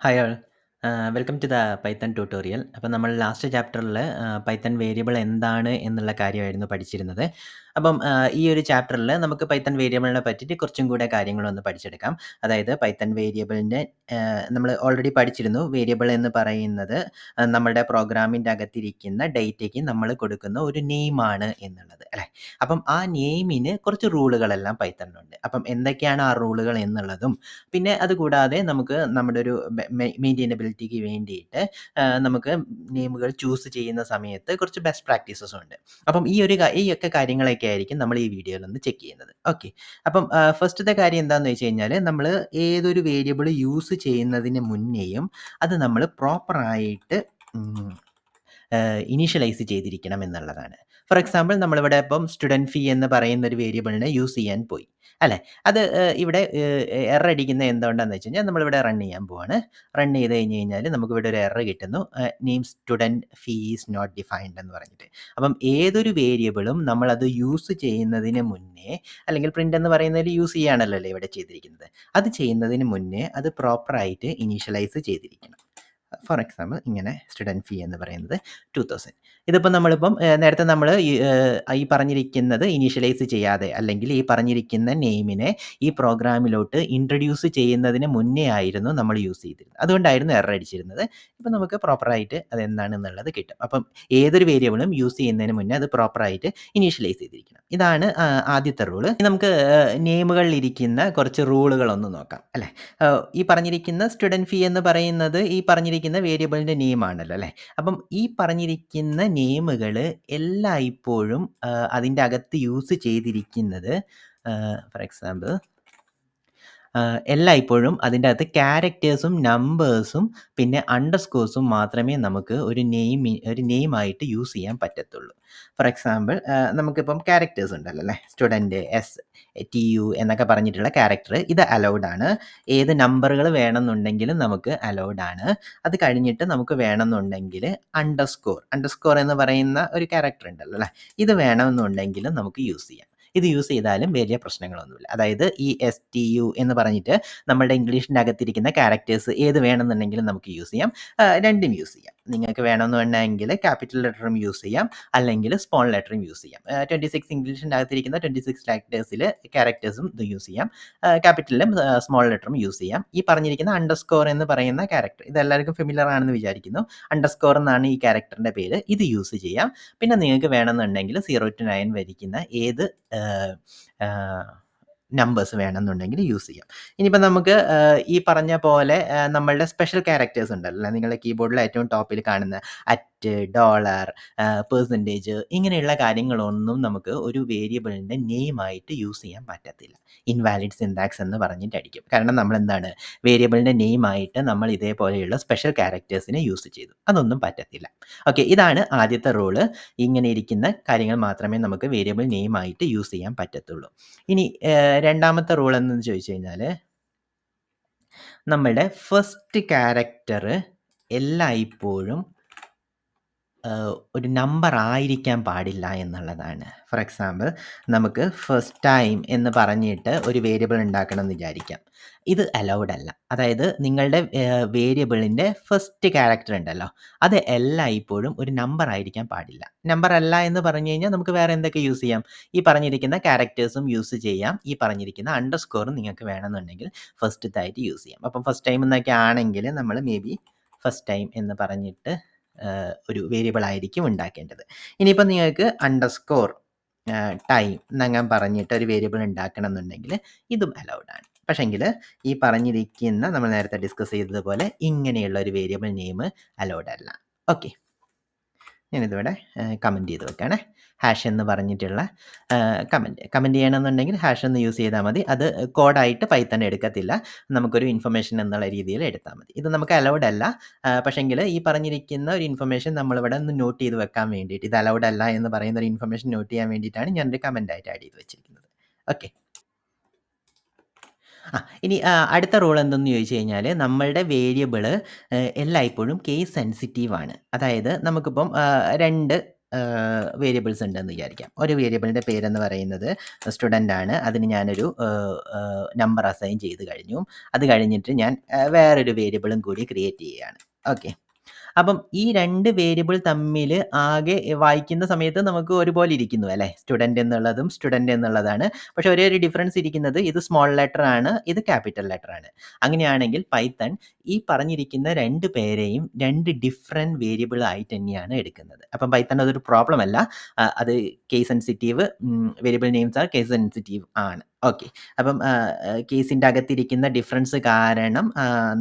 Hi all. Welcome to the Python tutorial. അപ്പം നമ്മൾ last ചാപ്റ്ററിൽ പൈത്തൺ വേരിയബിൾ എന്താണ് എന്നുള്ള കാര്യമായിരുന്നു പഠിച്ചിരുന്നത്. അപ്പം ഈ ഒരു ചാപ്റ്ററിൽ നമുക്ക് പൈത്തൺ വേരിയബിളിനെ പറ്റിയിട്ട് കുറച്ചും കൂടെ കാര്യങ്ങളൊന്ന് പഠിച്ചെടുക്കാം. അതായത് പൈത്തൺ വേരിയബിളിൻ്റെ നമ്മൾ ഓൾറെഡി പഠിച്ചിരുന്നു. വേരിയബിൾ എന്ന് പറയുന്നത് നമ്മുടെ പ്രോഗ്രാമിൻ്റെ അകത്തിരിക്കുന്ന ഡേറ്റയ്ക്ക് നമ്മൾ കൊടുക്കുന്ന ഒരു നെയിമാണ് എന്നുള്ളത് അല്ലേ. അപ്പം ആ നെയിമിന് കുറച്ച് റൂളുകളെല്ലാം പൈത്തണിലുണ്ട്. അപ്പം എന്തൊക്കെയാണ് ആ റൂളുകൾ എന്നുള്ളതും പിന്നെ അതുകൂടാതെ നമുക്ക് നമ്മുടെ ഒരു മെയിൻറ്റെയിനബിലിറ്റിക്ക് വേണ്ടിയിട്ട് നമുക്ക് നെയിമുകൾ ചൂസ് ചെയ്യുന്ന സമയത്ത് കുറച്ച് ബെസ്റ്റ് പ്രാക്ടീസസും ഉണ്ട്. അപ്പം ഈ ഒക്കെ കാര്യങ്ങളൊക്കെ ആയിരിക്കും നമ്മൾ ഈ വീഡിയോയിൽ ഒന്ന് ചെക്ക് ചെയ്യുന്നത്. ഓക്കെ. അപ്പം ഫസ്റ്റത്തെ കാര്യം എന്താണെന്ന് വെച്ച് കഴിഞ്ഞാൽ നമ്മൾ ഏതൊരു വേരിയബിൾ യൂസ് ചെയ്യുന്നതിന് മുന്നേയും അത് നമ്മൾ പ്രോപ്പറായിട്ട് ഇനീഷ്യലൈസ് ചെയ്തിരിക്കണം എന്നുള്ളതാണ്. ഫോർ എക്സാമ്പിൾ നമ്മളിവിടെ ഇപ്പം സ്റ്റുഡൻറ്റ് ഫീ എന്ന് പറയുന്ന ഒരു വേരിയബിളിനെ യൂസ് ചെയ്യാൻ പോയി അല്ലേ. അത് ഇവിടെ എറർ അടിക്കുന്ന എന്തുകൊണ്ടാണെന്ന് വെച്ച് കഴിഞ്ഞാൽ നമ്മളിവിടെ റൺ ചെയ്യാൻ പോവാണ്. റൺ ചെയ്ത് കഴിഞ്ഞ് കഴിഞ്ഞാൽ നമുക്കിവിടെ ഒരു എറർ കിട്ടുന്നു. Name student fee is not defined എന്ന് പറഞ്ഞിട്ട്. അപ്പം ഏതൊരു വേരിയബിളും നമ്മളത് യൂസ് ചെയ്യുന്നതിന് മുന്നേ അല്ലെങ്കിൽ പ്രിൻ്റ് എന്ന് പറയുന്നതിൽ യൂസ് ചെയ്യാണല്ലോ അല്ലേ ഇവിടെ ചെയ്തിരിക്കുന്നത്. അത് ചെയ്യുന്നതിന് മുന്നേ അത് പ്രോപ്പറായിട്ട് ഇനീഷ്യലൈസ് ചെയ്തിരിക്കണം. ഫോർ എക്സാമ്പിൾ ഇങ്ങനെ സ്റ്റുഡൻറ്റ് ഫീ എന്ന് പറയുന്നത് 2000. ഇതിപ്പോൾ നമ്മളിപ്പം നേരത്തെ നമ്മൾ ഈ പറഞ്ഞിരിക്കുന്നത് ഇനീഷ്യലൈസ് ചെയ്യാതെ അല്ലെങ്കിൽ ഈ പറഞ്ഞിരിക്കുന്ന നെയിമിനെ ഈ പ്രോഗ്രാമിലോട്ട് ഇൻട്രൊഡ്യൂസ് ചെയ്യുന്നതിന് മുന്നേ ആയിരുന്നു നമ്മൾ യൂസ് ചെയ്തിരുന്നത്. അതുകൊണ്ടായിരുന്നു എറർ അടിച്ചിരുന്നത്. ഇപ്പം നമുക്ക് പ്രോപ്പറായിട്ട് അതെന്താണെന്നുള്ളത് കിട്ടും. അപ്പം ഏതൊരു വേരിയബിളും യൂസ് ചെയ്യുന്നതിന് മുന്നേ അത് പ്രോപ്പറായിട്ട് ഇനീഷ്യലൈസ് ചെയ്തിരിക്കണം. ഇതാണ് ആദ്യത്തെ റൂള്. നമുക്ക് നെയിമുകളിലിരിക്കുന്ന കുറച്ച് റൂളുകളൊന്ന് നോക്കാം അല്ലേ. ഈ പറഞ്ഞിരിക്കുന്ന സ്റ്റുഡൻറ്റ് ഫീ എന്ന് പറയുന്നത് ഈ പറഞ്ഞിരിക്കുന്ന വേരിയബിളിൻ്റെ നെയിമാണല്ലോ അല്ലേ. അപ്പം ഈ പറഞ്ഞിരിക്കുന്ന നെയിമുകൾ എല്ലായ്പ്പോഴും അതിൻ്റെ അകത്ത് യൂസ് ചെയ്തിരിക്കുന്നത് ഫോർ എക്സാമ്പിൾ എല്ലായ്പ്പോഴും അതിൻ്റെ അകത്ത് ക്യാരക്ടേഴ്സും നമ്പേഴ്സും പിന്നെ അണ്ടർസ്കോഴ്സും മാത്രമേ നമുക്ക് ഒരു നെയിമായിട്ട് യൂസ് ചെയ്യാൻ പറ്റത്തുള്ളൂ. ഫോർ എക്സാമ്പിൾ നമുക്കിപ്പം ക്യാരക്ടേഴ്സ് ഉണ്ടല്ലോ അല്ലേ. സ്റ്റുഡൻറ്റ് STU എന്നൊക്കെ പറഞ്ഞിട്ടുള്ള ക്യാരക്ടർ ഇത് അലൗഡ് ആണ്. ഏത് നമ്പറുകൾ വേണമെന്നുണ്ടെങ്കിലും നമുക്ക് അലൗഡ് ആണ്. അത് കഴിഞ്ഞിട്ട് നമുക്ക് വേണമെന്നുണ്ടെങ്കിൽ അണ്ടർസ്കോർ എന്ന് പറയുന്ന ഒരു ക്യാരക്ടർ ഉണ്ടല്ലോ അല്ലേ. ഇത് വേണമെന്നുണ്ടെങ്കിലും നമുക്ക് യൂസ് ചെയ്യാം. ഇത് യൂസ് ചെയ്താലും വലിയ പ്രശ്നങ്ങളൊന്നുമില്ല. അതായത് ഈ STU എന്ന് പറഞ്ഞിട്ട് നമ്മളുടെ ഇംഗ്ലീഷിൻ്റെ അകത്തിരിക്കുന്ന ക്യാരക്ടേഴ്സ് ഏത് വേണമെന്നുണ്ടെങ്കിലും നമുക്ക് യൂസ് ചെയ്യാം. രണ്ടും യൂസ് ചെയ്യാം. നിങ്ങൾക്ക് വേണമെന്നുണ്ടെങ്കിൽ ക്യാപിറ്റൽ ലെറ്ററും യൂസ് ചെയ്യാം, അല്ലെങ്കിൽ സ്മോൾ ലെറ്ററും യൂസ് ചെയ്യാം. 26 ഇംഗ്ലീഷിൻ്റെ അകത്തിരിക്കുന്ന 26 ക്യാരക്ടേഴ്സും ഇത് യൂസ് ചെയ്യാം. ക്യാപിറ്റലും സ്മോൾ ലെറ്ററും യൂസ് ചെയ്യാം. ഈ പറഞ്ഞിരിക്കുന്ന അണ്ടർസ്കോർ എന്ന് പറയുന്ന ക്യാരക്ടർ ഇത് എല്ലാവർക്കും ഫെമിലിയർ ആണെന്ന് വിചാരിക്കുന്നു. അണ്ടർസ്കോർ എന്നാണ് ഈ ക്യാരക്ടറിൻ്റെ പേര്. ഇത് യൂസ് ചെയ്യാം. പിന്നെ നിങ്ങൾക്ക് വേണമെന്നുണ്ടെങ്കിൽ 0 to 9 വരിക്കുന്ന ഏത് നമ്പേഴ്സ് വേണമെന്നുണ്ടെങ്കിൽ യൂസ് ചെയ്യാം. ഇനിയിപ്പോൾ നമുക്ക് ഈ പറഞ്ഞ പോലെ നമ്മളുടെ സ്പെഷ്യൽ ക്യാരക്ടേഴ്സ് ഉണ്ടല്ലോ നിങ്ങളുടെ കീബോർഡിൽ ഏറ്റവും ടോപ്പിൽ കാണുന്ന $, പെർസെൻറ്റേജ് ഇങ്ങനെയുള്ള കാര്യങ്ങളൊന്നും നമുക്ക് ഒരു വേരിയബിളിൻ്റെ നെയിമായിട്ട് യൂസ് ചെയ്യാൻ പറ്റത്തില്ല. ഇൻവാലിഡ് സിൻടാക്സ് എന്ന് പറഞ്ഞിട്ടടിക്കും. കാരണം നമ്മളെന്താണ് വേരിയബിളിൻ്റെ നെയിമായിട്ട് നമ്മൾ ഇതേപോലെയുള്ള സ്പെഷ്യൽ ക്യാരക്ടേഴ്സിനെ യൂസ് ചെയ്തു. അതൊന്നും പറ്റത്തില്ല. ഓക്കെ, ഇതാണ് ആദ്യത്തെ റൂള്. ഇങ്ങനെ ഇരിക്കുന്ന കാര്യങ്ങൾ മാത്രമേ നമുക്ക് വേരിയബിൾ നെയിമായിട്ട് യൂസ് ചെയ്യാൻ പറ്റത്തുള്ളൂ. ഇനി രണ്ടാമത്തെ റൂൾ എന്തെന്ന് ചോദിച്ചു കഴിഞ്ഞാൽ നമ്മളുടെ ഫസ്റ്റ് ക്യാരക്ടർ എല്ലായ്പ്പോഴും ഒരു നമ്പർ ആയിരിക്കാൻ പാടില്ല എന്നുള്ളതാണ്. ഫോർ എക്സാമ്പിൾ നമുക്ക് ഫസ്റ്റ് ടൈം എന്ന് പറഞ്ഞിട്ട് ഒരു വേരിയബിൾ ഉണ്ടാക്കണം എന്ന് വിചാരിക്കാം. ഇത് അലൗഡ് അല്ല. അതായത് നിങ്ങളുടെ വേരിയബിളിൻ്റെ ഫസ്റ്റ് ക്യാരക്ടർ ഉണ്ടല്ലോ അത് എല്ലായ്പ്പോഴും ഒരു നമ്പർ ആയിരിക്കാൻ പാടില്ല. നമ്പർ അല്ല എന്ന് പറഞ്ഞു കഴിഞ്ഞാൽ നമുക്ക് വേറെ എന്തൊക്കെ യൂസ് ചെയ്യാം. ഈ പറഞ്ഞിരിക്കുന്ന ക്യാരക്ടേഴ്സും യൂസ് ചെയ്യാം. ഈ പറഞ്ഞിരിക്കുന്ന അണ്ടർസ്കോറും നിങ്ങൾക്ക് വേണമെന്നുണ്ടെങ്കിൽ ഫസ്റ്റത്തായിട്ട് യൂസ് ചെയ്യാം. അപ്പം ഫസ്റ്റ് ടൈം എന്നൊക്കെ ആണെങ്കിൽ നമ്മൾ മേ ബി ഫസ്റ്റ് ടൈം എന്ന് പറഞ്ഞിട്ട് ഒരു വേരിയബിൾ ആയിരിക്കും ഉണ്ടാക്കേണ്ടത്. ഇനിയിപ്പോൾ നിങ്ങൾക്ക് അണ്ടർസ്കോർ ടൈം എന്നങ്ങനെ പറഞ്ഞിട്ട് ഒരു വേരിയബിൾ ഉണ്ടാക്കണം എന്നുണ്ടെങ്കിൽ ഇതും അലൗഡ് ആണ്. പക്ഷെങ്കിൽ ഈ പറഞ്ഞിരിക്കുന്ന നമ്മൾ നേരത്തെ ഡിസ്കസ് ചെയ്തതുപോലെ ഇങ്ങനെയുള്ള ഒരു വേരിയബിൾ നെയിം അലൗഡ് അല്ല. ഓക്കെ, ഞാനിതിവിടെ കമൻറ്റ് ചെയ്ത് വെക്കുകയാണേ. ഹാഷ് എന്ന് പറഞ്ഞിട്ടുള്ള കമൻറ്റ് ചെയ്യണമെന്നുണ്ടെങ്കിൽ ഹാഷ് എന്ന് യൂസ് ചെയ്താൽ മതി. അത് കോഡായിട്ട് പൈത്തൺ എടുക്കത്തില്ല. നമുക്കൊരു ഇൻഫർമേഷൻ എന്നുള്ള രീതിയിൽ എടുത്താൽ മതി. ഇത് നമുക്ക് അലൗഡ് അല്ല. പക്ഷെങ്കിൽ ഈ പറഞ്ഞിരിക്കുന്ന ഒരു ഇൻഫർമേഷൻ നമ്മളിവിടെ ഒന്ന് നോട്ട് ചെയ്ത് വെക്കാൻ വേണ്ടിയിട്ട് ഇത് അലൗഡ് അല്ല എന്ന് പറയുന്ന ഒരു ഇൻഫർമേഷൻ നോട്ട് ചെയ്യാൻ വേണ്ടിയിട്ടാണ് ഞാനൊരു കമൻറ്റായിട്ട് ആഡ് ചെയ്ത് വെച്ചിരിക്കുന്നത്. ഓക്കെ. ഇനി അടുത്ത റൂൾ എന്തെന്ന് ചോദിച്ചു കഴിഞ്ഞാൽ നമ്മളുടെ വേരിയബിൾ എല്ലായ്പ്പോഴും കേസ് സെൻസിറ്റീവ് ആണ്. അതായത് നമുക്കിപ്പം 2 വേരിയബിൾസ് ഉണ്ടെന്ന് വിചാരിക്കാം. ഒരു വേരിയബിളിൻ്റെ പേരെന്ന് പറയുന്നത് സ്റ്റുഡൻ്റ് ആണ്. അതിന് ഞാനൊരു നമ്പർ അസൈൻ ചെയ്ത് കഴിഞ്ഞു. അത് കഴിഞ്ഞിട്ട് ഞാൻ വേറൊരു വേരിയബിളും കൂടി ക്രിയേറ്റ് ചെയ്യുകയാണ്. ഓക്കെ. അപ്പം ഈ 2 വേരിയബിൾ തമ്മില് ആകെ വായിക്കുന്ന സമയത്ത് നമുക്ക് ഒരുപോലെ ഇരിക്കുന്നു അല്ലേ? സ്റ്റുഡന്റ് എന്നുള്ളതും സ്റ്റുഡന്റ് എന്നുള്ളതാണ്. പക്ഷെ ഒരേ ഒരു ഡിഫറൻസ് ഇരിക്കുന്നത് ഇത് സ്മോൾ ലെറ്റർ ആണ്, ഇത് ക്യാപിറ്റൽ ലെറ്റർ ആണ്. അങ്ങനെയാണെങ്കിൽ പൈത്തൺ ഈ പറഞ്ഞിരിക്കുന്ന 2 പേരെയും 2 ഡിഫറന്റ് വേരിയബിൾ ആയിട്ട് തന്നെയാണ് എടുക്കുന്നത്. അപ്പം പൈത്തൺ അതൊരു പ്രോബ്ലം അല്ല. അത് case sensitive variable names are case sensitive ആണ്. ഓക്കെ. അപ്പം കേസിൻ്റെ അകത്തിരിക്കുന്ന ഡിഫറൻസ് കാരണം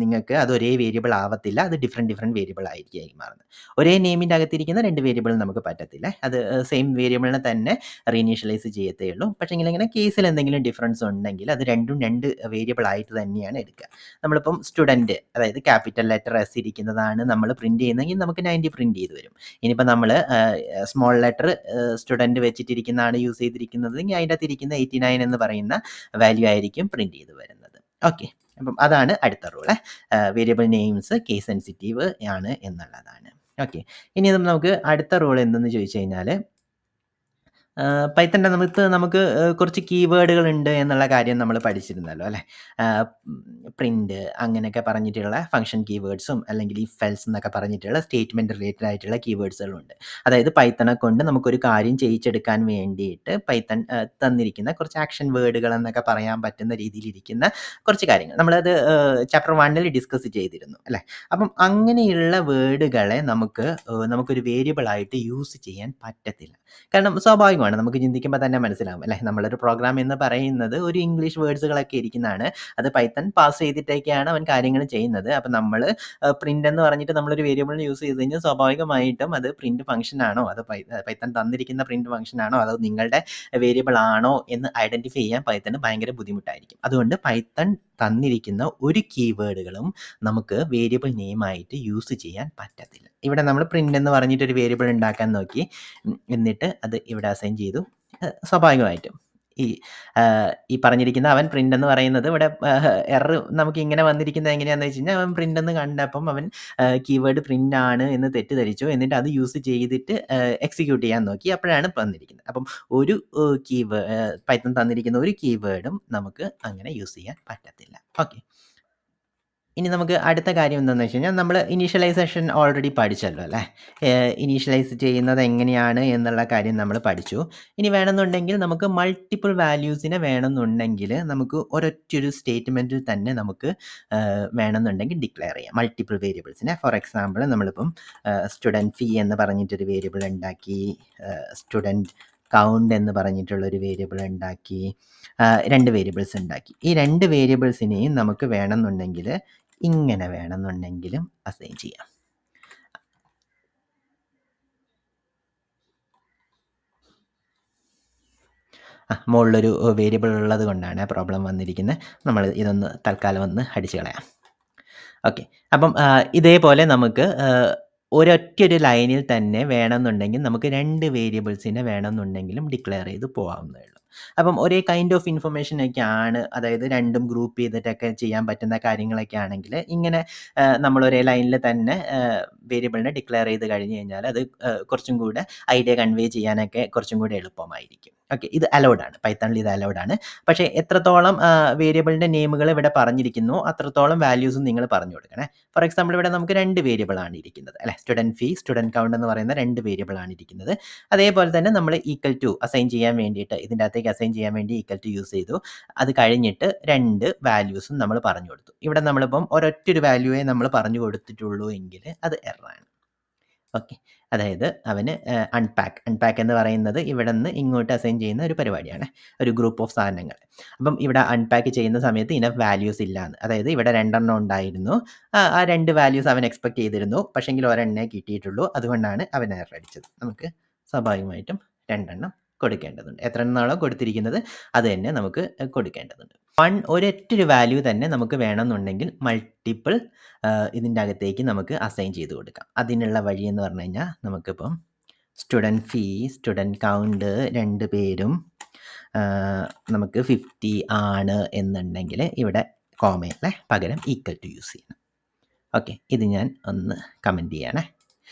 നിങ്ങൾക്ക് അത് ഒരേ വേരിയബിൾ ആവത്തില്ല. അത് ഡിഫറന്റ് വേരിയബിൾ ആയിരിക്കും മാറുന്നത്. ഒരേ നെയിമിൻ്റെ അകത്തിരിക്കുന്ന 2 വേരിയബിൾ നമുക്ക് പറ്റത്തില്ല. അത് സെയിം വേരിയബിളിനെ തന്നെ റീഇനീഷ്യലൈസ് ചെയ്യത്തേ ഉള്ളൂ. പക്ഷേങ്കിൽ ഇങ്ങനെ കേസിൽ എന്തെങ്കിലും ഡിഫറൻസ് ഉണ്ടെങ്കിൽ അത് രണ്ടും 2 വേരിയബിൾ ആയിട്ട് തന്നെയാണ് എടുക്കുക. നമ്മളിപ്പം സ്റ്റുഡന്റ് അതായത് ക്യാപിറ്റൽ ലെറ്റർ എസ് ഇരിക്കുന്നതാണ് നമ്മൾ പ്രിന്റ് ചെയ്യുന്നതെങ്കിൽ നമുക്ക് 90 പ്രിന്റ് ചെയ്ത് വരും. ഇനിയിപ്പോൾ നമ്മൾ സ്മോൾ ലെറ്റർ സ്റ്റുഡന്റ് വെച്ചിട്ടിരിക്കുന്നതാണ് യൂസ് ചെയ്തിരിക്കുന്നതെങ്കിൽ അതിൻ്റെ അകത്തിരിക്കുന്ന 89 എന്ന് പറയുന്ന വാല്യൂ ആയിരിക്കും പ്രിന്റ് ചെയ്ത് വരുന്നത്. ഓക്കെ. അപ്പം അതാണ് അടുത്ത rule. Variable names case sensitive ആണ് എന്നുള്ളതാണ്. ഓക്കെ. ഇനി നമുക്ക് അടുത്ത റൂൾ എന്തെന്ന് ചോദിച്ചു കഴിഞ്ഞാൽ പൈത്തണിൻ്റെ നമുക്ക് കുറച്ച് കീവേഡുകൾ ഉണ്ട് എന്നുള്ള കാര്യം നമ്മൾ പഠിച്ചിരുന്നല്ലോ അല്ലേ? പ്രിന്റ് അങ്ങനെയൊക്കെ പറഞ്ഞിട്ടുള്ള ഫംഗ്ഷൻ കീവേഡ്സും അല്ലെങ്കിൽ ഇഫ് എൽസ് എന്നൊക്കെ പറഞ്ഞിട്ടുള്ള സ്റ്റേറ്റ്മെന്റ് റിലേറ്റഡ് ആയിട്ടുള്ള കീവേഡ്സുകളുണ്ട്. അതായത് പൈത്തണെ കൊണ്ട് നമുക്കൊരു കാര്യം ചെയ്യിച്ചെടുക്കാൻ വേണ്ടിയിട്ട് പൈത്തൺ തന്നിരിക്കുന്ന കുറച്ച് ആക്ഷൻ വേർഡുകൾ എന്നൊക്കെ പറയാൻ പറ്റുന്ന രീതിയിലിരിക്കുന്ന കുറച്ച് കാര്യങ്ങൾ നമ്മളത് ചാപ്റ്റർ 1 ഡിസ്കസ് ചെയ്തിരുന്നു അല്ലേ? അപ്പം അങ്ങനെയുള്ള വേർഡുകളെ നമുക്കൊരു വേരിയബിൾ ആയിട്ട് യൂസ് ചെയ്യാൻ പറ്റത്തില്ല. കാരണം സ്വാഭാവികമാണ്. നമുക്ക് ചിന്തിക്കുമ്പോൾ തന്നെ മനസ്സിലാവും അല്ലേ? നമ്മളൊരു പ്രോഗ്രാം എന്ന് പറയുന്നത് ഒരു ഇംഗ്ലീഷ് വേർഡ്സുകളൊക്കെ ഇരിക്കുന്നതാണ്. അത് പൈത്തൺ പാസ് ചെയ്തിട്ടൊക്കെയാണ് അവൻ കാര്യങ്ങൾ ചെയ്യുന്നത്. അപ്പം നമ്മൾ പ്രിന്റ് എന്ന് പറഞ്ഞിട്ട് നമ്മളൊരു വേരിയബിളിന് യൂസ് ചെയ്ത് കഴിഞ്ഞാൽ സ്വാഭാവികമായിട്ടും അത് പ്രിന്റ് ഫംഗ്ഷൻ ആണോ, അത് പൈത്തൺ തന്നിരിക്കുന്ന പ്രിന്റ് ഫംഗ്ഷൻ ആണോ, അതോ നിങ്ങളുടെ വേരിയബിൾ ആണോ എന്ന് ഐഡന്റിഫൈ ചെയ്യാൻ പൈത്തണ് ഭയങ്കര ബുദ്ധിമുട്ടായിരിക്കും. അതുകൊണ്ട് പൈത്തൺ തന്നിരിക്കുന്ന ഒരു കീവേഡുകളും നമുക്ക് വേരിയബിൾ നെയിമായിട്ട് യൂസ് ചെയ്യാൻ പറ്റത്തില്ല. ഇവിടെ നമ്മൾ പ്രിന്റ് എന്ന് പറഞ്ഞിട്ട് ഒരു വേരിയബിൾ ഉണ്ടാക്കാൻ നോക്കി. എന്നിട്ട് അത് ഇവിടെ അസൈൻ ചെയ്തു. സ്വാഭാവികമായിട്ടും ഈ പറഞ്ഞിരിക്കുന്ന അവൻ പ്രിന്റ് എന്ന് പറയുന്നത് ഇവിടെ എറർ നമുക്ക് ഇങ്ങനെ വന്നിരിക്കുന്നത് എങ്ങനെയാണെന്ന് വെച്ച് കഴിഞ്ഞാൽ അവൻ പ്രിന്റ് എന്ന് കണ്ടപ്പം അവൻ കീവേഡ് പ്രിന്റ് ആണ് എന്ന് തെറ്റിദ്ധരിച്ചു. എന്നിട്ട് അത് യൂസ് ചെയ്തിട്ട് എക്സിക്യൂട്ട് ചെയ്യാൻ നോക്കി. അപ്പോഴാണ് വന്നിരിക്കുന്നത്. അപ്പം ഒരു പൈത്തൺ തന്നിരിക്കുന്ന ഒരു കീവേഡും നമുക്ക് അങ്ങനെ യൂസ് ചെയ്യാൻ പറ്റത്തില്ല. ഓക്കെ. ഇനി നമുക്ക് അടുത്ത കാര്യം എന്താണെന്ന് വെച്ച് കഴിഞ്ഞാൽ നമ്മൾ ഇനീഷ്യലൈസേഷൻ ഓൾറെഡി പഠിച്ചല്ലോ അല്ലേ? ഇനീഷ്യലൈസ് ചെയ്യുന്നത് എങ്ങനെയാണ് എന്നുള്ള കാര്യം നമ്മൾ പഠിച്ചു. ഇനി വേണമെന്നുണ്ടെങ്കിൽ നമുക്ക് മൾട്ടിപ്പിൾ വാല്യൂസിനെ വേണമെന്നുണ്ടെങ്കിൽ നമുക്ക് ഒരൊറ്റൊരു സ്റ്റേറ്റ്മെൻറ്റിൽ തന്നെ നമുക്ക് വേണമെന്നുണ്ടെങ്കിൽ ഡിക്ലെയർ ചെയ്യാം മൾട്ടിപ്പിൾ വേരിയബിൾസിനെ. ഫോർ എക്സാമ്പിൾ നമ്മളിപ്പം സ്റ്റുഡൻറ്റ് ഫീ എന്ന് പറഞ്ഞിട്ടൊരു വേരിയബിൾ ഉണ്ടാക്കി, സ്റ്റുഡൻറ്റ് കൗണ്ട് എന്ന് പറഞ്ഞിട്ടുള്ളൊരു വേരിയബിൾ ഉണ്ടാക്കി, 2 വേരിയബിൾസ് ഉണ്ടാക്കി. ഈ 2 വേരിയബിൾസിനെയും നമുക്ക് വേണമെന്നുണ്ടെങ്കിൽ ഇങ്ങനെ വേണമെന്നുണ്ടെങ്കിലും അസൈൻ ചെയ്യാം. മുകളിലൊരു വേരിയബിൾ ഉള്ളത് കൊണ്ടാണ് പ്രോബ്ലം വന്നിരിക്കുന്നത്. നമ്മൾ ഇതൊന്ന് തൽക്കാലം ഒന്ന് അടിച്ചു കളയാം. ഓക്കെ. അപ്പം ഇതേപോലെ നമുക്ക് ഒരൊറ്റൊരു ലൈനിൽ തന്നെ വേണമെന്നുണ്ടെങ്കിൽ നമുക്ക് 2 വേരിയബിൾസിനെ വേണമെന്നുണ്ടെങ്കിലും ഡിക്ലെയർ ചെയ്ത് പോകാവുന്നതേ ഉള്ളൂ. അപ്പം ഒരേ കൈൻഡ് ഓഫ് ഇൻഫർമേഷൻ ഒക്കെയാണ്, അതായത് രണ്ടും ഗ്രൂപ്പ് ചെയ്തിട്ടൊക്കെ ചെയ്യാൻ പറ്റുന്ന കാര്യങ്ങളൊക്കെ ആണെങ്കിൽ ഇങ്ങനെ നമ്മൾ ഒരേ ലൈനിൽ തന്നെ വേരിയബിളിനെ ഡിക്ലെയർ ചെയ്ത് കഴിഞ്ഞ് കഴിഞ്ഞാൽ അത് കുറച്ചും കൂടെ ഐഡിയ കൺവേ ചെയ്യാനൊക്കെ കുറച്ചും കൂടെ എളുപ്പമായിരിക്കും. ഓക്കെ. ഇത് അലൗഡ് ആണ്. പൈത്തണിൽ ഇത് അലൗഡ് ആണ്. പക്ഷേ എത്രത്തോളം വേരിയബിളിൻ്റെ നെയിമുകൾ ഇവിടെ പറഞ്ഞിരിക്കുന്നു അത്രത്തോളം വാല്യൂസും നിങ്ങൾ പറഞ്ഞു കൊടുക്കണേ. ഫോർ എക്സാമ്പിൾ ഇവിടെ നമുക്ക് 2 വേരിയബിൾ ആണ് ഇരിക്കുന്നത് അല്ലേ? സ്റ്റുഡൻറ്റ് ഫീ, സ്റ്റുഡൻറ്റ് കൗണ്ട് എന്ന് പറയുന്ന 2 വേരിയബിൾ ആണ് ഇരിക്കുന്നത്. അതേപോലെ തന്നെ നമ്മൾ ഈക്വൽ ടു അസൈൻ ചെയ്യാൻ വേണ്ടിയിട്ട് ഇതിൻ്റെ അകത്തേക്ക് അസൈൻ ചെയ്യാൻ വേണ്ടി ഈക്വൽ ടു യൂസ് ചെയ്തു. അത് കഴിഞ്ഞിട്ട് 2 വാല്യൂസും നമ്മൾ പറഞ്ഞു കൊടുത്തു. ഇവിടെ നമ്മളിപ്പം ഒരൊറ്റൊരു വാല്യൂവേ നമ്മൾ പറഞ്ഞു കൊടുത്തിട്ടുള്ളൂ എങ്കിൽ അത് എററാണ്. ഓക്കെ. അതായത് അവന് അൺപാക്ക് എന്ന് പറയുന്നത് ഇവിടെ നിന്ന് ഇങ്ങോട്ട് അസൈൻ ചെയ്യുന്ന ഒരു പരിപാടിയാണ്. ഒരു ഗ്രൂപ്പ് ഓഫ് സാധനങ്ങൾ. അപ്പം ഇവിടെ അൺപാക്ക് ചെയ്യുന്ന സമയത്ത് ഇനഫ് വാല്യൂസ് ഇല്ലാന്ന്. അതായത് ഇവിടെ 2 എണ്ണം ഉണ്ടായിരുന്നു. ആ 2 വാല്യൂസ് അവൻ എക്സ്പെക്ട് ചെയ്തിരുന്നു. പക്ഷെങ്കിൽ ഒരെണ്ണേ കിട്ടിയിട്ടുള്ളൂ. അതുകൊണ്ടാണ് അവൻ എറർ അടിച്ചത്. നമുക്ക് സ്വാഭാവികമായിട്ടും 2 എണ്ണം കൊടുക്കേണ്ടതുണ്ട്. എത്ര എണ്ണമാണോ കൊടുത്തിരിക്കുന്നത് അത് തന്നെ നമുക്ക് കൊടുക്കേണ്ടതുണ്ട്. ഒരൊറ്റൊരു വാല്യൂ തന്നെ നമുക്ക് വേണമെന്നുണ്ടെങ്കിൽ മൾട്ടിപ്പിൾ ഇതിൻ്റെ അകത്തേക്ക് നമുക്ക് അസൈൻ ചെയ്ത് കൊടുക്കാം. അതിനുള്ള വഴി എന്ന് പറഞ്ഞു കഴിഞ്ഞാൽ നമുക്കിപ്പം സ്റ്റുഡൻറ്റ് ഫീ, സ്റ്റുഡൻറ്റ് കൗണ്ട് 2 പേരും നമുക്ക് 50 ആണ് എന്നുണ്ടെങ്കിൽ ഇവിടെ കോമയുടെ പകരം ഈക്വൽ ടു യൂസ് ചെയ്യണം. ഓക്കെ. ഇത് ഞാൻ ഒന്ന് കമൻറ്റ് ചെയ്യണേ.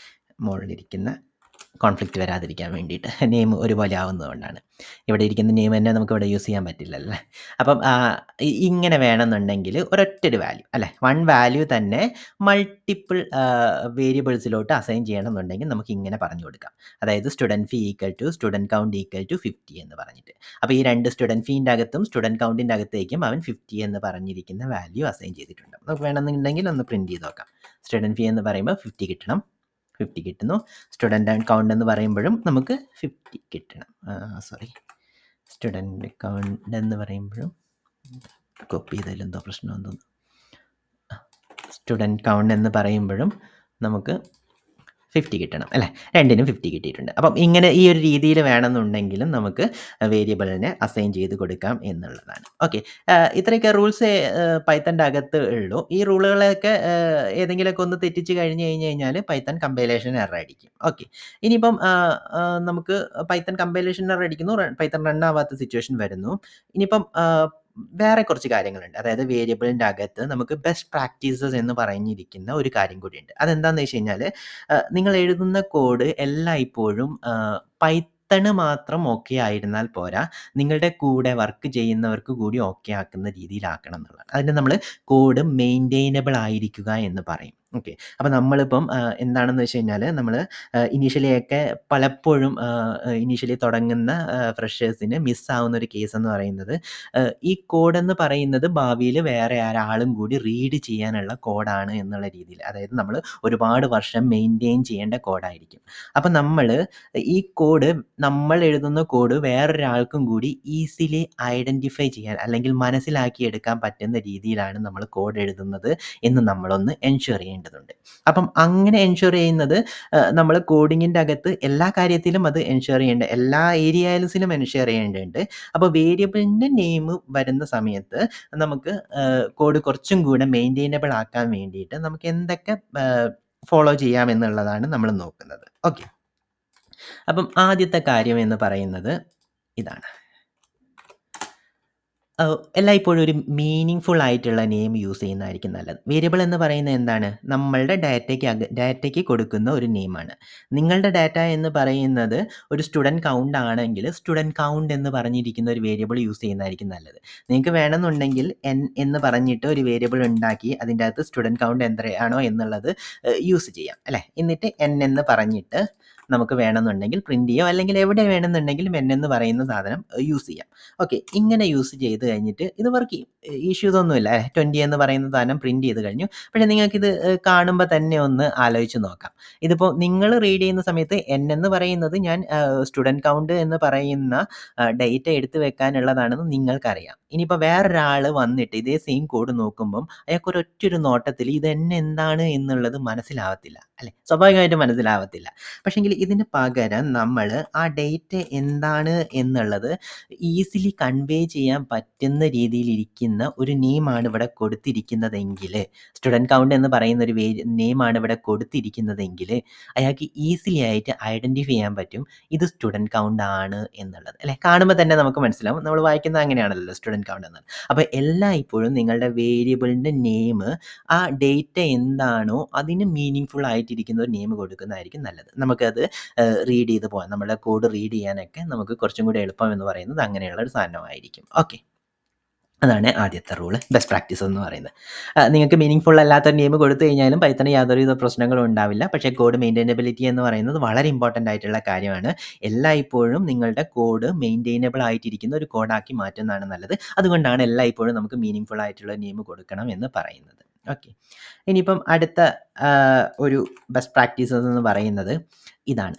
മുകളിലിരിക്കുന്ന കോൺഫ്ലിക്റ്റ് വരാതിരിക്കാൻ വേണ്ടിയിട്ട്. നെയിം ഒരുപോലെ ആവുന്നതുകൊണ്ടാണ്. ഇവിടെ ഇരിക്കുന്ന നെയിം തന്നെ നമുക്കിവിടെ യൂസ് ചെയ്യാൻ പറ്റില്ലല്ലേ. അപ്പം ഇങ്ങനെ വേണമെന്നുണ്ടെങ്കിൽ ഒരൊറ്റൊരു വാല്യൂ അല്ലേ, 1 വാല്യൂ തന്നെ മൾട്ടിപ്പിൾ വേരിയബിൾസിലോട്ട് അസൈൻ ചെയ്യണമെന്നുണ്ടെങ്കിൽ നമുക്ക് ഇങ്ങനെ പറഞ്ഞു കൊടുക്കാം. അതായത് student fee equal to student count equal to 50 എന്ന് പറഞ്ഞിട്ട്. അപ്പോൾ ഈ 2 സ്റ്റുഡൻറ് ഫീൻ്റെ അകത്തും സ്റ്റുഡൻറ് കൗണ്ടിൻ്റെ അകത്തേക്കും അവൻ 50 എന്ന് പറഞ്ഞിരിക്കുന്ന വാല്യൂ അസൈൻ ചെയ്തിട്ടുണ്ട്. നമുക്ക് വേണമെന്നുണ്ടെങ്കിൽ ഒന്ന് പ്രിൻറ്റ് ചെയ്ത് നോക്കാം. സ്റ്റുഡൻറ് ഫീ എന്ന് പറയുമ്പോൾ 50 കിട്ടണം, 50 കിട്ടുന്നു. സ്റ്റുഡൻറ് കൗണ്ട് എന്ന് പറയുമ്പോഴും നമുക്ക് 50 കിട്ടണം. സോറി, സ്റ്റുഡൻറ് കൗണ്ട് എന്ന് പറയുമ്പോഴും കോപ്പി ചെയ്തതിൽ എന്തോ പ്രശ്നമെന്ന് തോന്നുന്നു. സ്റ്റുഡൻറ് കൗണ്ട് എന്ന് പറയുമ്പോഴും നമുക്ക് 50 കിട്ടണം അല്ലേ, രണ്ടിനും 50 കിട്ടിയിട്ടുണ്ട്. അപ്പം ഇങ്ങനെ ഈ ഒരു രീതിയിൽ വേണമെന്നുണ്ടെങ്കിലും നമുക്ക് വേരിയബിളിനെ അസൈൻ ചെയ്ത് കൊടുക്കാം എന്നുള്ളതാണ്. ഓക്കെ, ഇത്രയൊക്കെ റൂൾസ് പൈത്തൻ്റെ അകത്ത് ഉള്ളൂ. ഈ റൂളുകളൊക്കെ ഏതെങ്കിലുമൊക്കെ ഒന്ന് തെറ്റിച്ച് കഴിഞ്ഞ് കഴിഞ്ഞാൽ പൈത്തൺ കമ്പൈലേഷൻ എറർ അടിക്കും. ഓക്കെ, ഇനിയിപ്പം നമുക്ക് പൈത്തൺ കമ്പൈലേഷൻ എറർ അടിക്കുന്നു, പൈത്തൺ റൺ ആവാത്ത സിറ്റുവേഷൻ വരുന്നു. ഇനിയിപ്പം വേറെ കുറച്ച് കാര്യങ്ങളുണ്ട്. അതായത് വേരിയബിളിൻ്റെ അകത്ത് നമുക്ക് ബെസ്റ്റ് പ്രാക്ടീസസ് എന്ന് പറഞ്ഞിരിക്കുന്ന ഒരു കാര്യം കൂടിയുണ്ട്. അതെന്താണെന്ന് വെച്ച് കഴിഞ്ഞാൽ നിങ്ങൾ എഴുതുന്ന കോഡ് എല്ലായ്പ്പോഴും പൈത്തണ് മാത്രം ഓക്കെ ആയിരുന്നാൽ പോരാ, നിങ്ങളുടെ കൂടെ വർക്ക് ചെയ്യുന്നവർക്ക് കൂടി ഓക്കെ ആക്കുന്ന രീതിയിലാക്കണം എന്നുള്ളതാണ്. അതിന് നമ്മൾ കോഡ് മെയിൻറ്റെയിനബിൾ ആയിരിക്കുക എന്ന് പറയും. ഓക്കെ, അപ്പോൾ നമ്മളിപ്പം എന്താണെന്ന് വെച്ച് കഴിഞ്ഞാൽ നമ്മൾ ഇനീഷ്യലിയൊക്കെ പലപ്പോഴും ഇനീഷ്യലി തുടങ്ങുന്ന ഫ്രഷേഴ്സിന് മിസ്സാവുന്ന ഒരു കേസ് എന്ന് പറയുന്നത് ഈ കോഡെന്ന് പറയുന്നത് ഭാവിയിൽ വേറെ ഒരാളും കൂടി റീഡ് ചെയ്യാനുള്ള കോഡാണ് എന്നുള്ള രീതിയിൽ. അതായത് നമ്മൾ ഒരുപാട് വർഷം മെയിൻറ്റെയിൻ ചെയ്യേണ്ട കോഡായിരിക്കും. അപ്പം നമ്മൾ ഈ കോഡ്, നമ്മൾ എഴുതുന്ന കോഡ് വേറൊരാൾക്കും കൂടി ഈസിലി ഐഡൻറ്റിഫൈ ചെയ്യാൻ അല്ലെങ്കിൽ മനസ്സിലാക്കിയെടുക്കാൻ പറ്റുന്ന രീതിയിലാണ് നമ്മൾ കോഡ് എഴുതുന്നത് എന്ന് നമ്മളൊന്ന് എൻഷുർ ചെയ്യേണ്ടതുണ്ട്. അപ്പം അങ്ങനെ എൻഷുർ ചെയ്യുന്നത് നമ്മൾ കോഡിങ്ങിൻ്റെ അകത്ത് എല്ലാ കാര്യത്തിലും അത് എൻഷുർ ചെയ്യേണ്ട, എല്ലാ ഏരിയാസിലും എൻഷുർ ചെയ്യേണ്ടതുണ്ട്. അപ്പോൾ വേരിയബിളിൻ്റെ നെയിം വരുന്ന സമയത്ത് നമുക്ക് കോഡ് കുറച്ചും കൂടെ മെയിൻറ്റെയിനബിൾ ആക്കാൻ വേണ്ടിയിട്ട് നമുക്ക് എന്തൊക്കെ ഫോളോ ചെയ്യാമെന്നുള്ളതാണ് നമ്മൾ നോക്കുന്നത്. ഓക്കെ, അപ്പം ആദ്യത്തെ കാര്യം എന്ന് പറയുന്നത് ഇതാണ്. എല്ലായ്പ്പോഴും ഒരു മീനിങ് ഫുൾ ആയിട്ടുള്ള നെയിം യൂസ് ചെയ്യുന്നതായിരിക്കും നല്ലത്. വേരിയബിൾ എന്ന് പറയുന്നത് എന്താണ്? നമ്മളുടെ ഡാറ്റയ്ക്ക് കൊടുക്കുന്ന ഒരു നെയിമാണ്. നിങ്ങളുടെ ഡാറ്റ എന്ന് പറയുന്നത് ഒരു സ്റ്റുഡൻറ് കൗണ്ട് ആണെങ്കിൽ സ്റ്റുഡൻറ് കൗണ്ട് എന്ന് പറഞ്ഞിരിക്കുന്ന ഒരു വേരിയബിൾ യൂസ് ചെയ്യുന്നതായിരിക്കും നല്ലത്. നിങ്ങൾക്ക് വേണമെന്നുണ്ടെങ്കിൽ n എന്ന് പറഞ്ഞിട്ട് ഒരു വേരിയബിൾ ഉണ്ടാക്കി അതിൻ്റെ അകത്ത് സ്റ്റുഡൻറ് കൗണ്ട് എത്രയാണോ എന്നുള്ളത് യൂസ് ചെയ്യാം അല്ലേ. എന്നിട്ട് n എന്ന് പറഞ്ഞിട്ട് നമുക്ക് വേണമെന്നുണ്ടെങ്കിൽ പ്രിൻറ്റ് ചെയ്യാം, അല്ലെങ്കിൽ എവിടെ വേണമെന്നുണ്ടെങ്കിലും n എന്ന് പറയുന്ന സാധനം യൂസ് ചെയ്യാം. ഓക്കെ, ഇങ്ങനെ യൂസ് ചെയ്ത് കഴിഞ്ഞിട്ട് ഇത് വർക്ക് ചെയ്യും, ഇഷ്യൂസ് ഒന്നുമില്ല. 20 എന്ന് പറയുന്ന സാധനം പ്രിൻറ്റ് ചെയ്ത് കഴിഞ്ഞു. പക്ഷേ നിങ്ങൾക്കിത് കാണുമ്പോൾ തന്നെ ഒന്ന് ആലോചിച്ച് നോക്കാം. ഇതിപ്പോൾ നിങ്ങൾ റീഡ് ചെയ്യുന്ന സമയത്ത് n എന്ന് പറയുന്നത് ഞാൻ സ്റ്റുഡൻറ് കൗണ്ട് എന്ന് പറയുന്ന ഡേറ്റ എടുത്ത് വെക്കാനുള്ളതാണെന്ന് നിങ്ങൾക്കറിയാം. ഇനിയിപ്പോൾ വേറൊരാൾ വന്നിട്ട് ഇതേ സെയിം കോഡ് നോക്കുമ്പം അയാൾക്കൊരൊറ്റൊരു നോട്ടത്തിൽ ഇത് എന്താണ് എന്നുള്ളത് മനസ്സിലാവത്തില്ല അല്ലേ, സ്വാഭാവികമായിട്ടും മനസ്സിലാവത്തില്ല. പക്ഷേങ്കിൽ ഇതിന് പകരം നമ്മൾ ആ ഡേറ്റ എന്താണ് എന്നുള്ളത് ഈസിലി കൺവേ ചെയ്യാൻ പറ്റുന്ന രീതിയിലിരിക്കുന്ന ഒരു നെയിമാണ് ഇവിടെ കൊടുത്തിരിക്കുന്നതെങ്കിൽ, സ്റ്റുഡൻറ് കൗണ്ട് എന്ന് പറയുന്ന ഒരു നെയിമാണ് ഇവിടെ കൊടുത്തിരിക്കുന്നതെങ്കിൽ അയാൾക്ക് ഈസിലി ആയിട്ട് ഐഡൻറ്റിഫൈ ചെയ്യാൻ പറ്റും ഇത് സ്റ്റുഡൻറ് കൗണ്ട് ആണ് എന്നുള്ളത് അല്ലേ. കാണുമ്പോൾ തന്നെ നമുക്ക് മനസ്സിലാവും, നമ്മൾ വായിക്കുന്നത് അങ്ങനെയാണല്ലോ സ്റ്റുഡൻറ് കൗണ്ട് എന്നത്. അപ്പോൾ എല്ലായ്പ്പോഴും നിങ്ങളുടെ വേരിയബിളിൻ്റെ നെയിം ആ ഡേറ്റ എന്താണോ അതിന് മീനിങ് ഫുൾ ആയിട്ടിരിക്കുന്ന ഒരു നെയിം കൊടുക്കുന്നതായിരിക്കും നല്ലത്. നമുക്കത് റീഡ് ചെയ്ത് പോകാം, നമ്മുടെ കോഡ് റീഡ് ചെയ്യാനൊക്കെ നമുക്ക് കുറച്ചും കൂടി എളുപ്പം എന്ന് പറയുന്നത് അങ്ങനെയുള്ള ഒരു സാധനമായിരിക്കും. ഓക്കെ, അതാണ് ആദ്യത്തെ റൂള്, ബെസ്റ്റ് പ്രാക്ടീസ് എന്ന് പറയുന്നത്. നിങ്ങൾക്ക് മീനിങ് ഫുൾ അല്ലാത്തൊരു നെയിം കൊടുത്തു കഴിഞ്ഞാലും പൈത്തണിന് യാതൊരുവിധ പ്രശ്നങ്ങളും ഉണ്ടാവില്ല. പക്ഷേ കോഡ് മെയിൻറ്റൈനബിലിറ്റി എന്ന് പറയുന്നത് വളരെ ഇമ്പോർട്ടൻ്റ് ആയിട്ടുള്ള കാര്യമാണ്. എല്ലായ്പ്പോഴും നിങ്ങളുടെ കോഡ് മെയിൻറ്റൈനബിൾ ആയിട്ടിരിക്കുന്ന ഒരു കോഡാക്കി മാറ്റുന്നതാണ് നല്ലത്. അതുകൊണ്ടാണ് എല്ലായ്പ്പോഴും നമുക്ക് മീനിങ് ഫുൾ ആയിട്ടുള്ള നെയിം കൊടുക്കണം എന്ന് പറയുന്നത്. ഓക്കെ, ഇനിയിപ്പം അടുത്ത ഒരു ബെസ്റ്റ് പ്രാക്ടീസസ് എന്ന് പറയുന്നത് ഇതാണ്.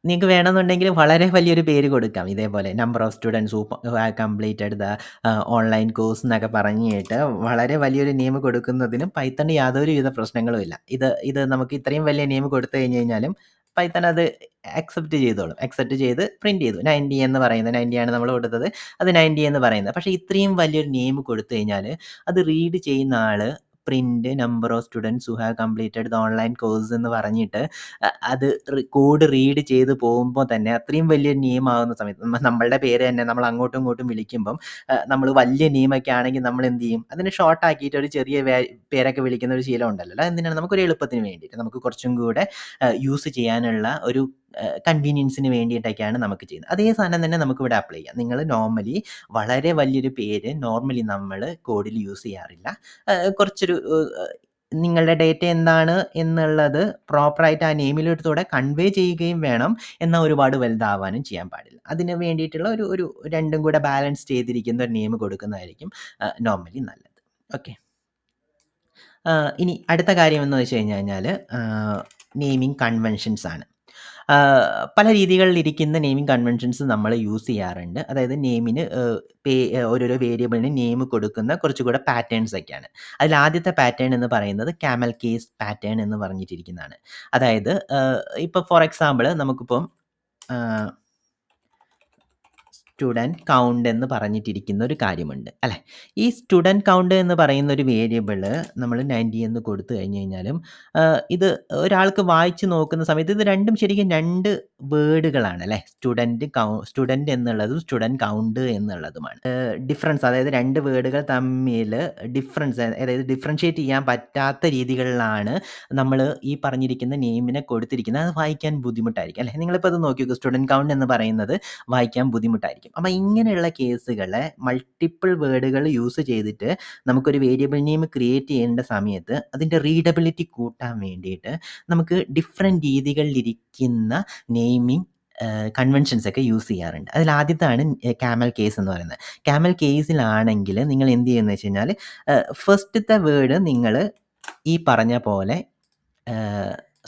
നിങ്ങൾക്ക് വേണമെന്നുണ്ടെങ്കിൽ വളരെ വലിയൊരു പേര് കൊടുക്കാം. ഇതേപോലെ number of students who have completed the online course എന്നൊക്കെ പറഞ്ഞിട്ട് വളരെ വലിയൊരു നെയിം കൊടുക്കുന്നതിനും പൈത്തണിന് യാതൊരുവിധ പ്രശ്നങ്ങളും ഇല്ല. ഇത് നമുക്ക് ഇത്രയും വലിയ നെയിം കൊടുത്തു കഴിഞ്ഞ് കഴിഞ്ഞാലും പൈത്തൺ അത് അക്സെപ്റ്റ് ചെയ്തോളും. അക്സെപ്റ്റ് ചെയ്ത് പ്രിൻറ്റ് ചെയ്തു. 90 എന്ന് പറയുന്നത്, 90 ആണ് നമ്മൾ കൊടുത്തത്, അത് 90 എന്ന് പറയുന്നത്. പക്ഷേ ഇത്രയും വലിയൊരു നെയിം കൊടുത്തു കഴിഞ്ഞാൽ അത് റീഡ് ചെയ്യുന്ന ആൾ print number of students who have completed the online course എന്ന് പറഞ്ഞിട്ട് അത് കോഡ് റീഡ് ചെയ്ത് പോകുമ്പോൾ തന്നെ അത്രയും വലിയ നെയിം ആകുന്ന സമയത്ത് നമ്മളുടെ പേര് തന്നെ നമ്മൾ അങ്ങോട്ടും ഇങ്ങോട്ടും വിളിക്കുമ്പം നമ്മൾ വലിയ നെയിമൊക്കെ ആണെങ്കിൽ നമ്മൾ എന്ത് ചെയ്യും, അതിനെ ഷോർട്ട് ആക്കിയിട്ട് ഒരു ചെറിയ പേരൊക്കെ വിളിക്കുന്ന ഒരു ശീലം ഉണ്ടല്ലോ. എന്തിനാണ്, നമുക്കൊരു എളുപ്പത്തിന് വേണ്ടിയിട്ട്, നമുക്ക് കുറച്ചും കൂടെ യൂസ് ചെയ്യാനുള്ള ഒരു കൺവീനിയൻസിന് വേണ്ടിയിട്ടൊക്കെയാണ് നമുക്ക് ചെയ്യുന്നത്. അതേ സാധനം തന്നെ നമുക്കിവിടെ അപ്ലൈ ചെയ്യാം. നിങ്ങൾ നോർമലി വളരെ വലിയൊരു പേര് നോർമലി നമ്മൾ കോഡിൽ യൂസ് ചെയ്യാറില്ല. കുറച്ചൊരു നിങ്ങളുടെ ഡേറ്റ എന്താണ് എന്നുള്ളത് പ്രോപ്പറായിട്ട് ആ നെയിമിലൂടെ കൺവേ ചെയ്യുകയും വേണം. എന്നാൽ ഒരുപാട് വലുതാവാനും ചെയ്യാൻ പാടില്ല. അതിന് വേണ്ടിയിട്ടുള്ള ഒരു രണ്ടും കൂടെ ബാലൻസ് ചെയ്തിരിക്കുന്ന ഒരു നെയിം കൊടുക്കുന്നതായിരിക്കും നോർമലി നല്ലത്. ഓക്കെ. ഇനി അടുത്ത കാര്യം എന്ന് വെച്ച് കഴിഞ്ഞാൽ നെയിമിംഗ് കൺവെൻഷൻസ് ആണ്. പല രീതികളിലിരിക്കുന്ന നെയിമിംഗ് കൺവെൻഷൻസ് നമ്മൾ യൂസ് ചെയ്യാറുണ്ട്. അതായത് നെയിമിന് ഓരോരോ വേരിയബിളിന് നെയിം കൊടുക്കുന്ന കുറച്ചുകൂടെ പാറ്റേൺസ് ഒക്കെയാണ്. അതിൽ ആദ്യത്തെ പാറ്റേൺ എന്ന് പറയുന്നത് ക്യാമൽ കേസ് പാറ്റേൺ എന്ന് പറഞ്ഞിട്ടിരിക്കുന്നതാണ്. അതായത് ഇപ്പോൾ ഫോർ എക്സാമ്പിൾ നമുക്കിപ്പം സ്റ്റുഡൻറ്റ് കൗണ്ട് എന്ന് പറഞ്ഞിട്ടിരിക്കുന്ന ഒരു കാര്യമുണ്ട് അല്ലേ. ഈ സ്റ്റുഡൻറ്റ് കൗണ്ട് എന്ന് പറയുന്ന ഒരു വേരിയബിള് നമ്മൾ 90 എന്ന് കൊടുത്തു കഴിഞ്ഞ് കഴിഞ്ഞാലും ഇത് ഒരാൾക്ക് വായിച്ച് നോക്കുന്ന സമയത്ത് ഇത് രണ്ടും ശരിക്കും 2 വേർഡുകളാണ് അല്ലേ. സ്റ്റുഡൻറ്റ് എന്നുള്ളതും സ്റ്റുഡൻറ്റ് കൗണ്ട് എന്നുള്ളതുമാണ്. ഡിഫറൻസ്, അതായത് 2 വേർഡുകൾ തമ്മിൽ ഡിഫറൻസ്, അതായത് ഡിഫറൻഷിയേറ്റ് ചെയ്യാൻ പറ്റാത്ത രീതികളിലാണ് നമ്മൾ ഈ പറഞ്ഞിരിക്കുന്ന നെയിമിനെ കൊടുത്തിരിക്കുന്നത്. അത് വായിക്കാൻ ബുദ്ധിമുട്ടായിരിക്കും അല്ലേ. നിങ്ങളിപ്പോൾ അത് നോക്കി നോക്കൂ, സ്റ്റുഡൻറ്റ് കൗണ്ട് എന്ന് പറയുന്നത് വായിക്കാൻ ബുദ്ധിമുട്ടായിരിക്കും. അപ്പം ഇങ്ങനെയുള്ള കേസുകളെ മൾട്ടിപ്പിൾ വേർഡുകൾ യൂസ് ചെയ്തിട്ട് നമുക്കൊരു വേരിയബിൾ നെയിം ക്രിയേറ്റ് ചെയ്യേണ്ട സമയത്ത് അതിൻ്റെ റീഡബിലിറ്റി കൂട്ടാൻ വേണ്ടിയിട്ട് നമുക്ക് ഡിഫറെൻറ്റ് രീതികളിലിരിക്കുന്ന നെയിമിംഗ് കൺവെൻഷൻസ് ഒക്കെ യൂസ് ചെയ്യാറുണ്ട്. അതിൽ ആദ്യത്താണ് ക്യാമൽ കേസ് എന്ന് പറയുന്നത്. ക്യാമൽ കേസിലാണെങ്കിൽ നിങ്ങൾ എന്ത് ചെയ്യുന്നത് വെച്ച് കഴിഞ്ഞാൽ ഫസ്റ്റത്തെ വേർഡ് നിങ്ങൾ ഈ പറഞ്ഞ പോലെ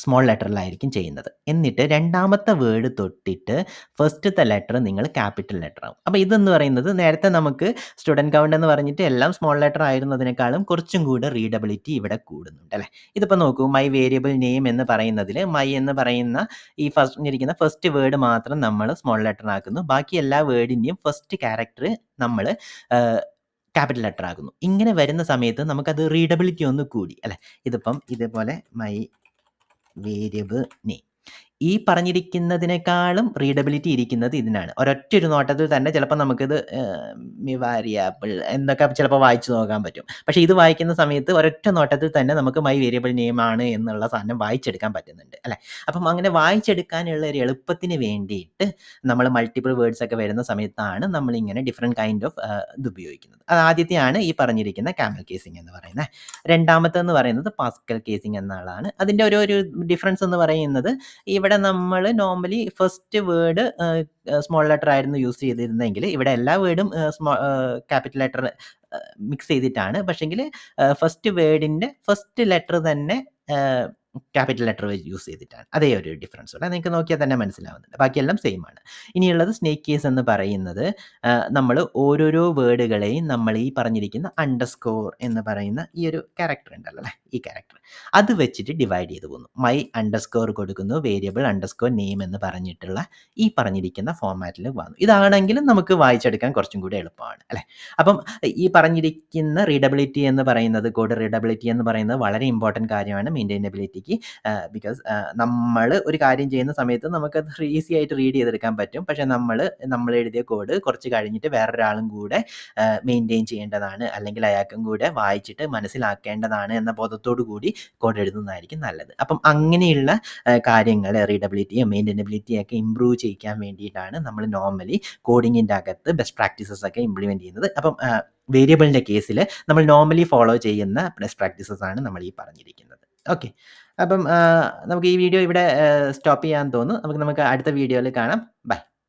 സ്മോൾ ലെറ്ററിലായിരിക്കും ചെയ്യുന്നത്. എന്നിട്ട് രണ്ടാമത്തെ വേർഡ് തൊട്ടിട്ട് ഫസ്റ്റത്തെ ലെറ്റർ നിങ്ങൾ ക്യാപിറ്റൽ ലെറ്റർ ആവും. അപ്പോൾ ഇതെന്ന് പറയുന്നത് നേരത്തെ നമുക്ക് സ്റ്റുഡൻറ്റ് കൗണ്ട് എന്ന് പറഞ്ഞിട്ട് എല്ലാം സ്മോൾ ലെറ്റർ ആയിരുന്നതിനേക്കാളും കുറച്ചും കൂടെ റീഡബിലിറ്റി ഇവിടെ കൂടുന്നുണ്ട് അല്ലേ. ഇതിപ്പോൾ നോക്കൂ, മൈ വേരിയബിൾ നെയിം എന്ന് പറയുന്നതിൽ മൈ എന്ന് പറയുന്ന ഈ ഇരിക്കുന്ന ഫസ്റ്റ് വേർഡ് മാത്രം നമ്മൾ സ്മോൾ ലെറ്റർ ആക്കുന്നു. ബാക്കി എല്ലാ വേർഡിൻ്റെയും ഫസ്റ്റ് ക്യാരക്ടർ നമ്മൾ ക്യാപിറ്റൽ ലെറ്റർ ആകുന്നു. ഇങ്ങനെ വരുന്ന സമയത്ത് നമുക്കത് റീഡബിലിറ്റി ഒന്ന് കൂടി അല്ലേ. ഇതിപ്പം ഇതേപോലെ മൈ വേരിയബിൾ നെയിം ഈ പറഞ്ഞിരിക്കുന്നതിനേക്കാളും റീഡബിലിറ്റി ഇരിക്കുന്നത് ഇതിനാണ്. ഒരൊറ്റ ഒരു നോട്ടത്തിൽ തന്നെ ചിലപ്പോൾ നമുക്കിത് വേരിയബിൾ എന്നൊക്കെ ചിലപ്പോൾ വായിച്ചു നോക്കാൻ പറ്റും. പക്ഷേ ഇത് വായിക്കുന്ന സമയത്ത് ഒരൊറ്റ നോട്ടത്തിൽ തന്നെ നമുക്ക് മൈ വേരിയബിൾ നെയിം ആണ് എന്നുള്ള സാധനം വായിച്ചെടുക്കാൻ പറ്റുന്നുണ്ട് അല്ലേ. അപ്പം അങ്ങനെ വായിച്ചെടുക്കാനുള്ള ഒരു എളുപ്പത്തിന് വേണ്ടിയിട്ട് നമ്മൾ മൾട്ടിപ്പിൾ വേർഡ്സ് ഒക്കെ വരുന്ന സമയത്താണ് നമ്മളിങ്ങനെ ഡിഫറെൻറ്റ് കൈൻഡ് ഓഫ് ഇത് ഉപയോഗിക്കുന്നത്. അത് ആദ്യത്തെയാണ് ഈ പറഞ്ഞിരിക്കുന്ന ക്യാമൽ കേസിംഗ് എന്ന് പറയുന്നത്. രണ്ടാമത്തെന്ന് പറയുന്നത് പാസ്കൽ കേസിംഗ് എന്നുള്ളതാണ്. അതിൻ്റെ ഒരു ഡിഫറൻസ് എന്ന് പറയുന്നത് ഇവിടെ നമ്മൾ normally first word small letter ആയിരുന്നു യൂസ് ചെയ്തിരുന്നെങ്കിൽ ഇവിടെ എല്ലാ വേർഡും ക്യാപിറ്റൽ ലെറ്റർ മിക്സ് ചെയ്തിട്ടാണ്. പക്ഷെങ്കിൽ ഫസ്റ്റ് വേർഡിൻ്റെ ഫസ്റ്റ് ലെറ്റർ തന്നെ ക്യാപിറ്റൽ ലെറ്റർ യൂസ് ചെയ്തിട്ടാണ്. അതേ ഒരു ഡിഫറൻസ് ഉള്ള നിങ്ങൾക്ക് നോക്കിയാൽ തന്നെ മനസ്സിലാവുന്നുണ്ട്. ബാക്കിയെല്ലാം സെയിം ആണ്. ഇനിയുള്ളത് സ്നേക്ക് കേസ് എന്ന് പറയുന്നത് നമ്മൾ ഓരോരോ വേർഡുകളെയും നമ്മൾ ഈ പറഞ്ഞിരിക്കുന്ന അണ്ടർസ്കോർ എന്ന് പറയുന്ന ഈ ഒരു ക്യാരക്ടർ ഉണ്ടല്ലോ അല്ലേ, ഈ ക്യാരക്ടർ അത് വെച്ചിട്ട് ഡിവൈഡ് ചെയ്ത് പോകുന്നു. മൈ അണ്ടർസ്കോർ കൊടുക്കുന്നു, വേരിയബിൾ അണ്ടർസ്കോർ നെയിം എന്ന് പറഞ്ഞിട്ടുള്ള ഈ പറഞ്ഞിരിക്കുന്ന ഫോർമാറ്റിൽ വന്നു. ഇതാണെങ്കിലും നമുക്ക് വായിച്ചെടുക്കാൻ കുറച്ചും കൂടി എളുപ്പമാണ് അല്ലേ. അപ്പം ഈ പറഞ്ഞിരിക്കുന്ന റീഡബിലിറ്റി എന്ന് പറയുന്നത്, കോഡ് റീഡബിലിറ്റി എന്ന് പറയുന്നത് വളരെ ഇമ്പോർട്ടൻറ്റ് കാര്യമാണ് മെയിൻറ്റൈനബിലിറ്റിക്ക്. ബിക്കോസ് നമ്മൾ ഒരു കാര്യം ചെയ്യുന്ന സമയത്ത് നമുക്കത് ഈസി ആയിട്ട് റീഡ് ചെയ്തെടുക്കാൻ പറ്റും. പക്ഷേ നമ്മൾ എഴുതിയ കോഡ് കുറച്ച് കഴിഞ്ഞിട്ട് വേറൊരാളും കൂടെ മെയിൻറ്റെയിൻ ചെയ്യേണ്ടതാണ്, അല്ലെങ്കിൽ അയാൾക്കും കൂടെ വായിച്ചിട്ട് മനസ്സിലാക്കേണ്ടതാണ് എന്ന ബോധത്തോടു കൂടി കോഡ് എഴുതുന്നതായിരിക്കും നല്ലത്. അപ്പം അങ്ങനെയുള്ള കാര്യങ്ങൾ റീഡബിലിറ്റിയും മെയിൻറ്റൈനബിലിറ്റിയും ഒക്കെ ഇമ്പ്രൂവ് ചെയ്യിക്കാൻ വേണ്ടിയിട്ടാണ് നമ്മൾ നോർമലി കോഡിങ്ങിൻ്റെ അകത്ത് ബെസ്റ്റ് പ്രാക്ടീസസ് ഒക്കെ ഇംപ്ലിമെൻറ്റ് ചെയ്യുന്നത്. അപ്പം വേരിയബിളിൻ്റെ കേസിൽ നമ്മൾ നോർമലി ഫോളോ ചെയ്യുന്ന ബെസ്റ്റ് പ്രാക്ടീസസ് ആണ് നമ്മൾ ഈ പറഞ്ഞിരിക്കുന്നത്. ഓക്കെ. അപ്പം നമുക്ക് ഈ വീഡിയോ ഇവിടെ സ്റ്റോപ്പ് ചെയ്യാൻ തോന്നുന്നു. നമുക്ക് അടുത്ത വീഡിയോയിൽ കാണാം. ബൈ.